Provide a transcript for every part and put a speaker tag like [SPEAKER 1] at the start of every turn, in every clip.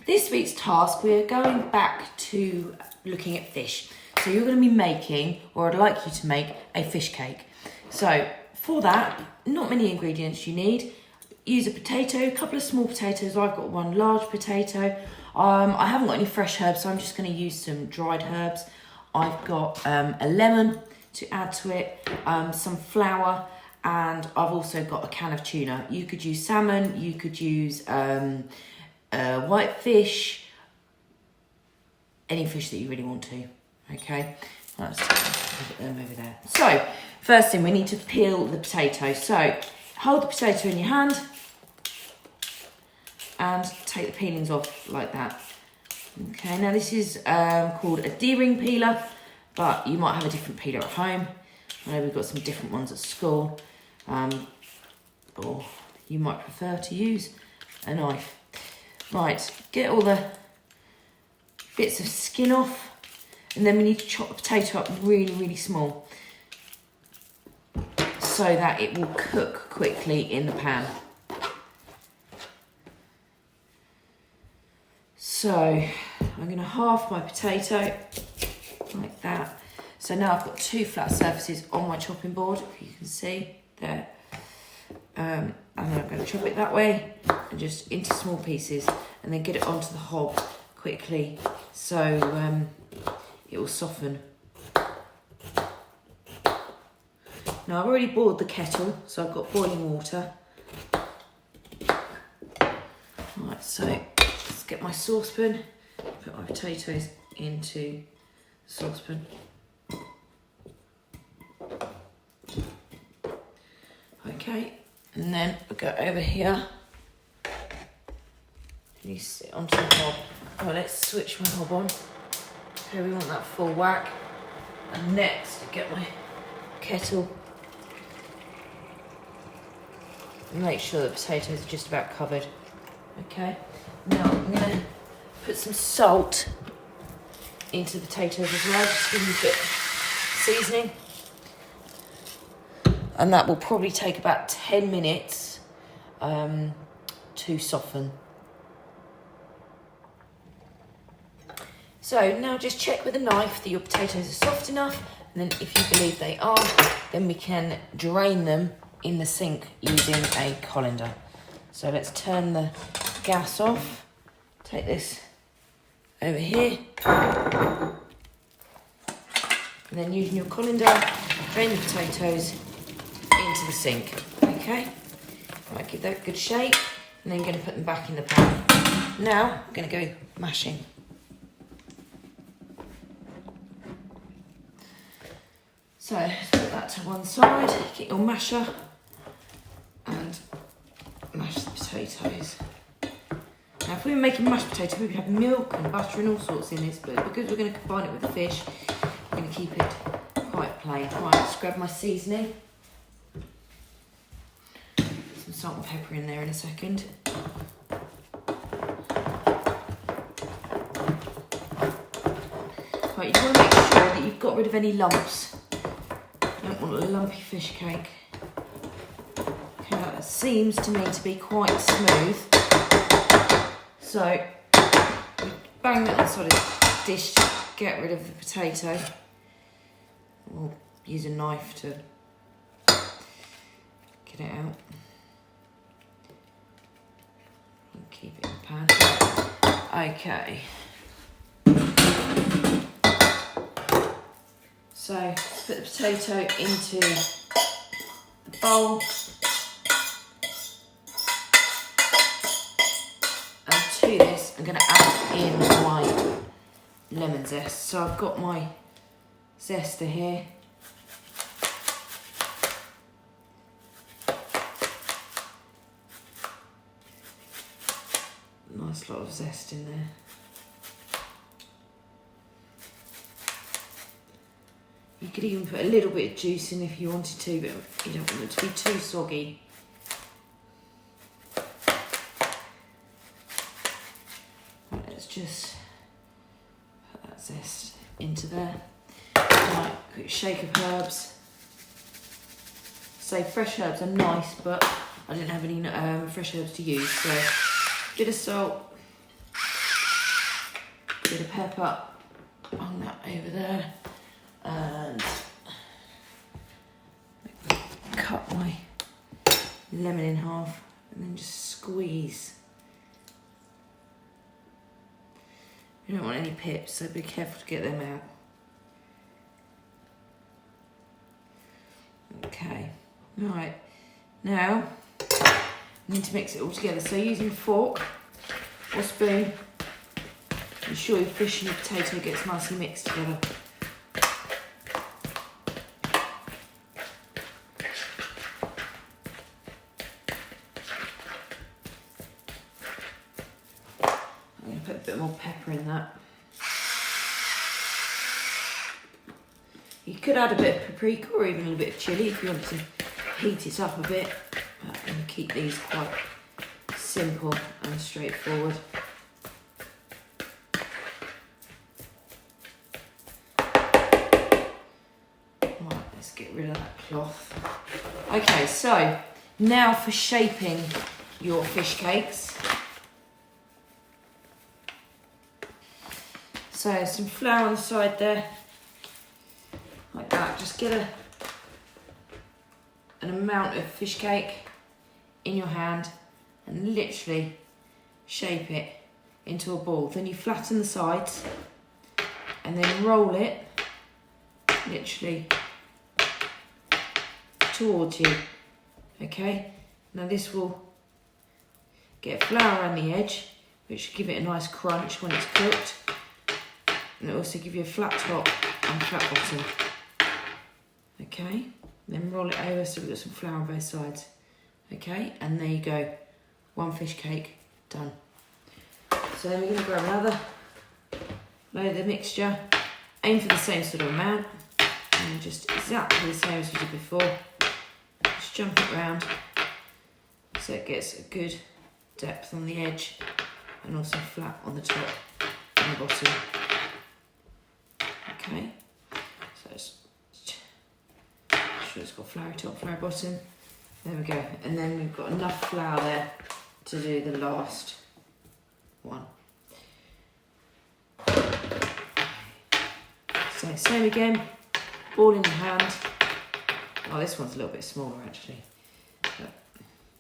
[SPEAKER 1] this week's task, we're going back to looking at fish. So you're going to be making, or I'd like you to make, a fish cake. So for that, not many ingredients you need. Use a potato, a couple of small potatoes. I've got one large potato. I haven't got any fresh herbs, so I'm just going to use some dried herbs. I've got a lemon to add to it, some flour, and I've also got a can of tuna. You could use salmon, you could use white fish, any fish that you really want to, okay? Let's put them over there. So, first thing, we need to peel the potato. So, hold the potato in your hand and take the peelings off like that. Okay, now this is called a D-ring peeler, but you might have a different peeler at home. I know we've got some different ones at school, or you might prefer to use a knife. Right, get all the bits of skin off, and then we need to chop the potato up really, really small so that it will cook quickly in the pan. So I'm going to halve my potato like that. So now I've got two flat surfaces on my chopping board, if you can see there. And then I'm going to chop it that way and just into small pieces, and then get it onto the hob quickly so it will soften. Now I've already boiled the kettle, so I've got boiling water. Right, so let's get my saucepan, put my potatoes into the saucepan. Okay, and then we'll go over here. You sit onto the hob. Oh, let's switch my hob on. Okay, we want that full whack. And next, get my kettle. And make sure the potatoes are just about covered. Okay, now I'm going to put some salt into the potatoes as well, just to give them a bit of seasoning. And that will probably take about 10 minutes to soften. So now just check with a knife that your potatoes are soft enough, and then if you believe they are, then we can drain them in the sink using a colander. So let's turn the gas off, take this over here, and then using your colander, drain the potatoes into the sink, okay? Right, give that a good shake, and then going to put them back in the pan. Now, I'm going to go mashing. So, put that to one side, get your masher, and mash the potatoes. Now, if we were making mashed potatoes, we would have milk and butter and all sorts in this, but because we're going to combine it with the fish, we're going to keep it quite plain. Right, let's grab my seasoning. Some salt and pepper in there in a second. Right, you want to make sure that you've got rid of any lumps. You don't want a lumpy fish cake. Okay, that seems to me to be quite smooth. So, we bang that inside a dish to get rid of the potato. We'll use a knife to get it out. And keep it in the pan. Okay. So, let's put the potato into the bowl. And to this, I'm going to add in my lemon zest. So I've got my zester here. Nice lot of zest in there. You could even put a little bit of juice in if you wanted to, but you don't want it to be too soggy. Right, let's just put that zest into there. Right, quick shake of herbs. So fresh herbs are nice, but I didn't have any fresh herbs to use, so a bit of salt, bit of pepper on that over there, and cut my lemon in half and then just squeeze. You don't want any pips, so be careful to get them out. Okay, right, now I need to mix it all together. So using a fork or spoon, ensure your fish and your potato gets nicely mixed together. I'm going to put a bit more pepper in that. You could add a bit of paprika or even a little bit of chilli if you want to heat it up a bit, and keep these quite simple and straightforward. Right, let's get rid of that cloth. Okay, so now for shaping your fish cakes. So some flour on the side there. Like that, just get an amount of fish cake in your hand and literally shape it into a ball. Then you flatten the sides and then roll it literally towards you. Okay, now this will get flour around the edge, which will give it a nice crunch when it's cooked, and it'll also give you a flat top and flat bottom. Okay, then roll it over so we've got some flour on both sides. Okay, and there you go, one fish cake done. So then we're going to grab another load of the mixture, aim for the same sort of amount, and just exactly the same as we did before. Just jump it around so it gets a good depth on the edge and also flat on the top and the bottom. Okay, so it's sure it's got flour top, flour bottom. There we go. And then we've got enough flour there to do the last one. So same again, ball in your hand. Oh, this one's a little bit smaller actually. But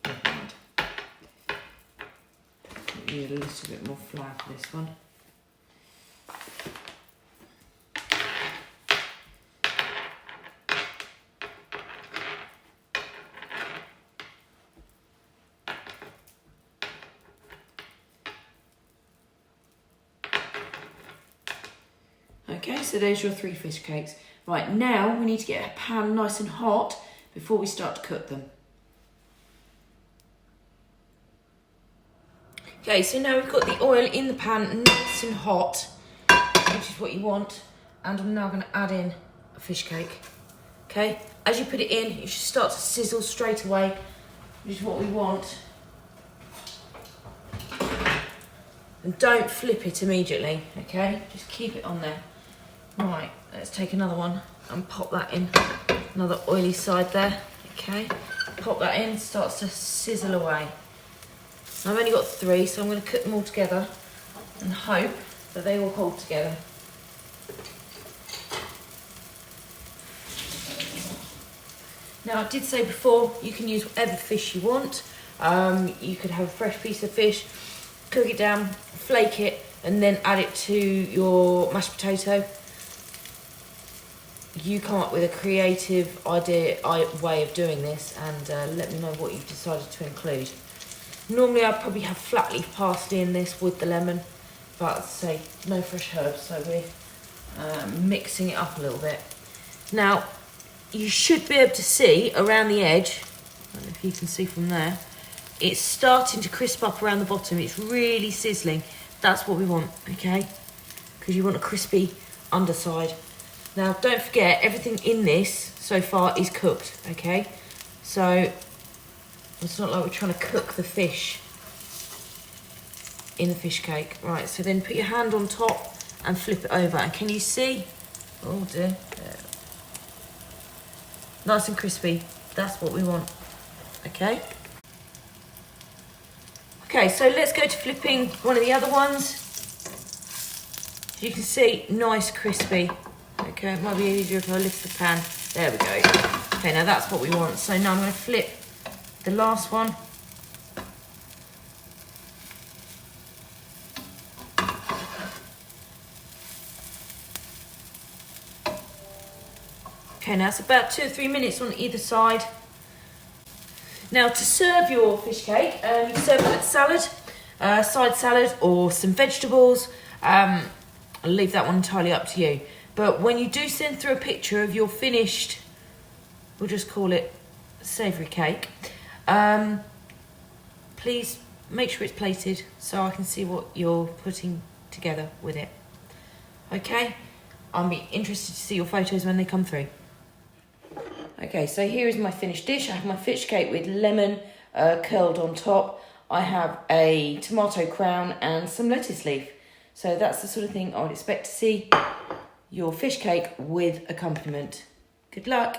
[SPEAKER 1] never mind. Need a little bit more flour for this one. Okay, so there's your 3 fish cakes. Right, now we need to get a pan nice and hot before we start to cook them. Okay, so now we've got the oil in the pan nice and hot, which is what you want. And I'm now going to add in a fish cake. Okay, as you put it in, it should start to sizzle straight away, which is what we want. And don't flip it immediately, okay? Just keep it on there. Right, let's take another one and pop that in. Another oily side there, okay? Pop that in, starts to sizzle away. I've only got 3, so I'm going to cook them all together and hope that they all hold together. Now, I did say before, you can use whatever fish you want. You could have a fresh piece of fish, cook it down, flake it, and then add it to your mashed potato. You come up with a creative way of doing this, and let me know what you've decided to include. Normally I'd probably have flat leaf parsley in this with the lemon, but as I say, no fresh herbs, so we're mixing it up a little bit. Now, you should be able to see around the edge, I don't know if you can see from there, it's starting to crisp up around the bottom. It's really sizzling. That's what we want, okay? Because you want a crispy underside. Now, don't forget, everything in this so far is cooked, okay? So, it's not like we're trying to cook the fish in the fish cake. Right, so then put your hand on top and flip it over. And can you see? Oh dear. There. Nice and crispy. That's what we want, okay? Okay, so let's go to flipping one of the other ones. So you can see, nice crispy. Okay, it might be easier if I lift the pan. There we go. Okay, now that's what we want. So now I'm going to flip the last one. Okay, now it's about 2 or 3 minutes on either side. Now to serve your fish cake, you can serve it with salad, side salad or some vegetables. I'll leave that one entirely up to you. But when you do send through a picture of your finished, we'll just call it savoury cake, please make sure it's plated so I can see what you're putting together with it. Okay, I'll be interested to see your photos when they come through. Okay, so here is my finished dish. I have my fish cake with lemon curled on top. I have a tomato crown and some lettuce leaf. So that's the sort of thing I would expect to see your fish cake with accompaniment. Good luck.